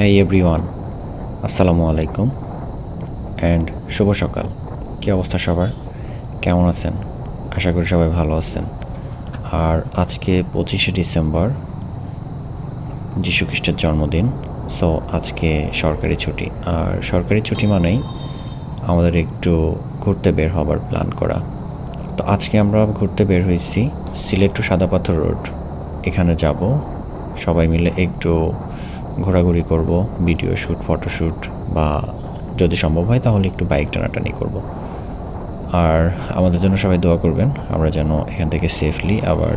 হ্যাঁ এভরিওয়ান, আসসালামু আলাইকুম অ্যান্ড শুভ সকাল। কী অবস্থা সবার? কেমন আছেন? আশা করি সবাই ভালো আছেন। আর আজকে 25শে ডিসেম্বর, যীশুখ্রিস্টের জন্মদিন। সো আজকে সরকারি ছুটি, আর সরকারি ছুটি মানেই আমাদের একটু ঘুরতে বের হবার প্ল্যান করা। তো আজকে আমরা ঘুরতে বের হয়েছি সিলেট টু সাদা পাথর রোড। এখানে যাব, সবাই মিলে একটু ঘোরাঘুরি করব, ভিডিও শ্যুট, ফটোশ্যুট, বা যদি সম্ভব হয় তাহলে একটু বাইক টানাটানি করব। আর আমাদের জন্য সবাই দোয়া করবেন, আমরা যেন এখান থেকে সেফলি আবার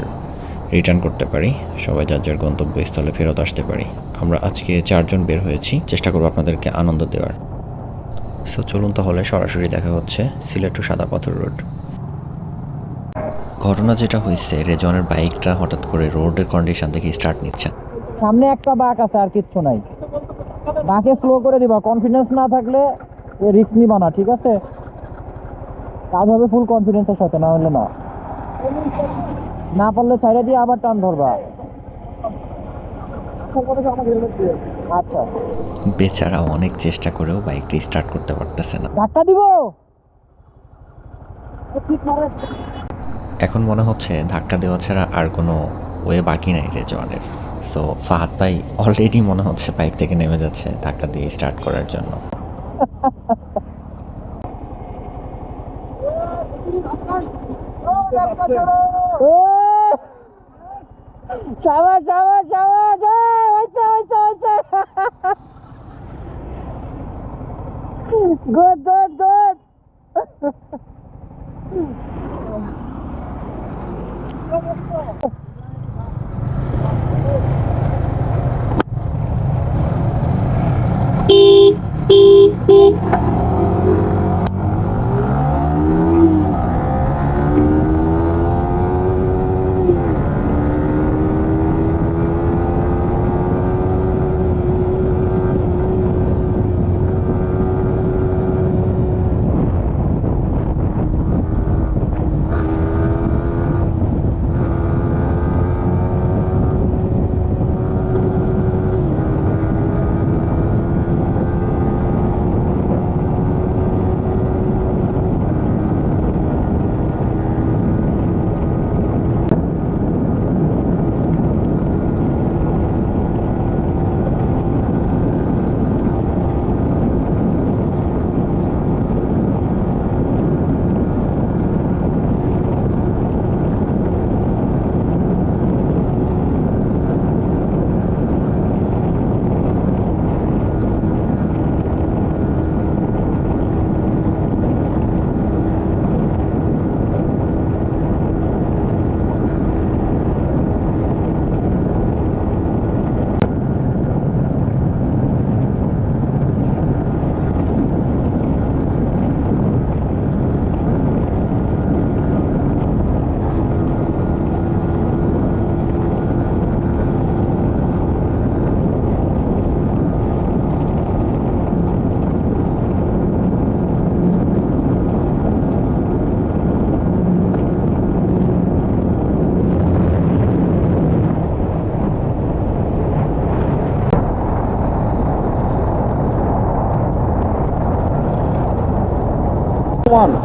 রিটার্ন করতে পারি, সবাই যার যার গন্তব্যস্থলে ফেরত আসতে পারি। আমরা আজকে 4জন বের হয়েছি, চেষ্টা করব আপনাদেরকে আনন্দ দেওয়ার। সো চলুন তাহলে সরাসরি দেখা হচ্ছে সিলেট টু সাদা পাথর রোড। ঘটনা যেটা হয়েছে, রেজওয়ানের বাইকটা হঠাৎ করে রোডের কন্ডিশন দেখে স্টার্ট নিচ্ছে। সামনে একটা বাঁক আছে, আর কিচ্ছু নাই। বাঁকে স্লো করে দিবা, কনফিডেন্স না থাকলে রিস্ক নিবা না, ঠিক আছে? কাজ হবে ফুল কনফিডেন্সের সাথে, না হলে না। না পারলে ছাইড়া দিয়ে আবার টান ধরবা। আচ্ছা, বেচারা অনেক চেষ্টা করেও বাইকটা স্টার্ট করতে পারতেছে না। ধাক্কা দিব। এখন মনে হচ্ছে ধাক্কা দেওয়া ছাড়া আর কোনো ওয়ে বাকি নাই রেজওয়ানের। সো ফাহাদ ভাই অলরেডি মনে হচ্ছে বাইক থেকে নেমে যাচ্ছে ধাক্কা দিয়ে স্টার্ট করার জন্য। সাবাস সাবাস সাবাস, গুড গুড গুড।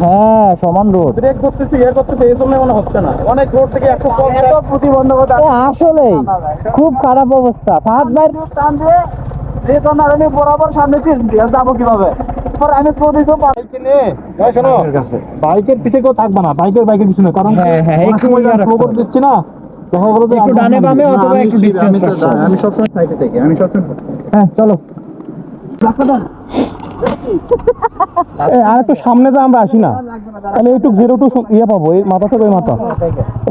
হ্যাঁ, সমান রোড। ব্রেক করতেছি, করতেছি, এই জন্য মনে হচ্ছে না। অনেক রোড থেকে একটু কম প্রতিবন্ধকতা। আসলে খুব খারাপ অবস্থা। ফাহাদ ভাই টান দিয়ে বরাবর সামনে যাবো কিভাবে? আমি বাইকে নিয়ে শোনো, বাইকের পিছিয়ে কেউ থাকবে না, বাইকের পিছনে। কারণ দিচ্ছি না, দেখা গেলো যে একটু ডানে বামে অথবা একটু ডিসটেন্স রাখছো। আমি সবসময় সাইডে থাকি, আমি সবসময়। হ্যাঁ চলো। আর একটু সামনে তো আমরা আসি না, তাহলে একটু 0 টু ইয়ে পাবো, এই মাথা থেকে ওই মাথা।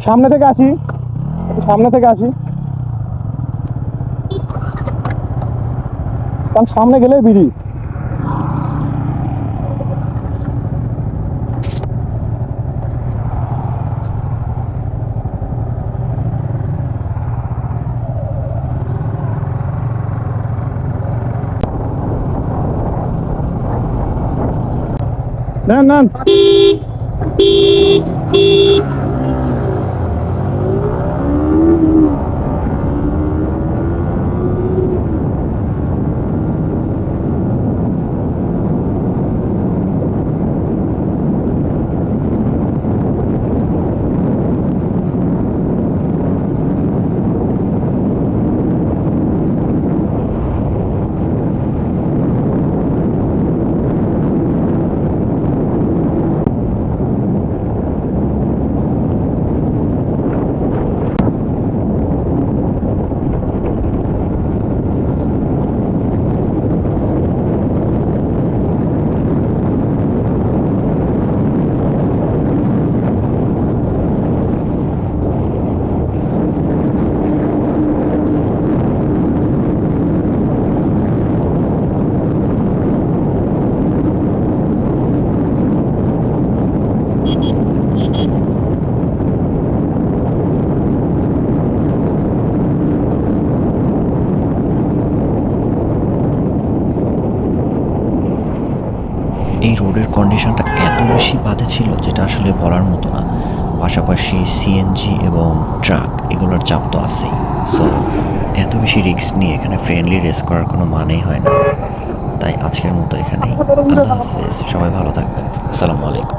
সামনে থেকে আসি, সামনে থেকে আসি, কারণ সামনে গেলে ব্রিজ। নেন নেন। এই রোডের কন্ডিশনটা এত বেশি বাজে ছিল যেটা আসলে বলার মতো না। পাশাপাশি সিএনজি এবং ট্রাক এগুলোর চাপ তো আছেই। সো এত বেশি রিস্ক নিয়ে এখানে ফ্রেন্ডলি রেস করার কোনো মানেই হয় না। তাই আজকের মতো এখানেই। আল্লাহ হাফেজ, সবাই ভালো থাকবেন। আসসালামু আলাইকুম।